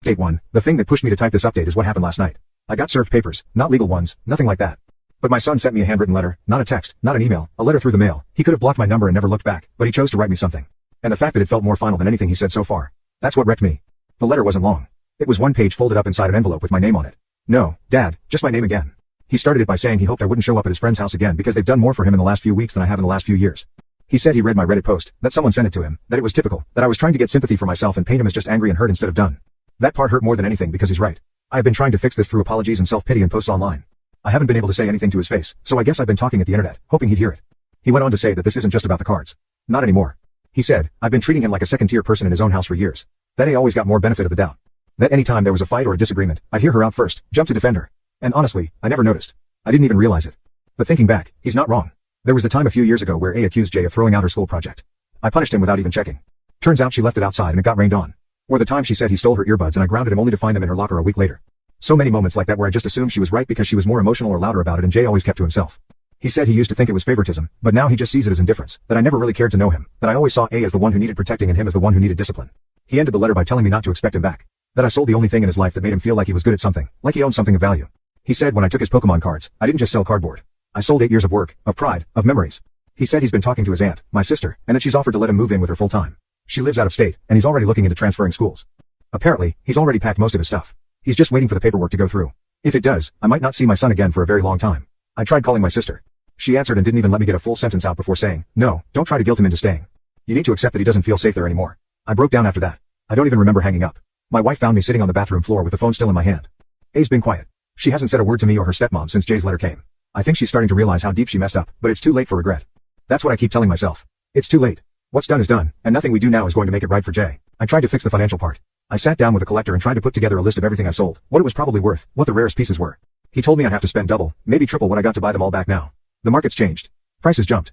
Date 1. The thing that pushed me to type this update is what happened last night. I got served papers, not legal ones, nothing like that. But my son sent me a handwritten letter, not a text, not an email, a letter through the mail. He could have blocked my number and never looked back, but he chose to write me something. And the fact that it felt more final than anything he said so far. That's what wrecked me. The letter wasn't long. It was one page folded up inside an envelope with my name on it. No, Dad, just my name again. He started it by saying he hoped I wouldn't show up at his friend's house again because they've done more for him in the last few weeks than I have in the last few years. He said he read my Reddit post, that someone sent it to him, that it was typical, that I was trying to get sympathy for myself and paint him as just angry and hurt instead of done. That part hurt more than anything because he's right. I have been trying to fix this through apologies and self-pity and posts online. I haven't been able to say anything to his face, so I guess I've been talking at the internet, hoping he'd hear it. He went on to say that this isn't just about the cards. Not anymore. He said, I've been treating him like a second-tier person in his own house for years. That A always got more benefit of the doubt. That any time there was a fight or a disagreement, I'd hear her out first, jump to defend her. And honestly, I never noticed. I didn't even realize it. But thinking back, he's not wrong. There was the time a few years ago where A accused Jay of throwing out her school project. I punished him without even checking. Turns out she left it outside and it got rained on. Or the time she said he stole her earbuds and I grounded him only to find them in her locker a week later. So many moments like that where I just assumed she was right because she was more emotional or louder about it and Jay always kept to himself. He said he used to think it was favoritism, but now he just sees it as indifference, that I never really cared to know him, that I always saw A as the one who needed protecting and him as the one who needed discipline. He ended the letter by telling me not to expect him back. That I sold the only thing in his life that made him feel like he was good at something, like he owned something of value. He said when I took his Pokemon cards, I didn't just sell cardboard. I sold 8 years of work, of pride, of memories. He said he's been talking to his aunt, my sister, and that she's offered to let him move in with her full time. She lives out of state, and he's already looking into transferring schools. Apparently, he's already packed most of his stuff. He's just waiting for the paperwork to go through. If it does, I might not see my son again for a very long time. I tried calling my sister. She answered and didn't even let me get a full sentence out before saying, no, don't try to guilt him into staying. You need to accept that he doesn't feel safe there anymore. I broke down after that. I don't even remember hanging up. My wife found me sitting on the bathroom floor with the phone still in my hand. A's been quiet. She hasn't said a word to me or her stepmom since Jay's letter came. I think she's starting to realize how deep she messed up, but it's too late for regret. That's what I keep telling myself. It's too late. What's done is done, and nothing we do now is going to make it right for Jay. I tried to fix the financial part. I sat down with a collector and tried to put together a list of everything I sold, what it was probably worth, what the rarest pieces were. He told me I'd have to spend double, maybe triple what I got to buy them all back now. The market's changed. Prices jumped.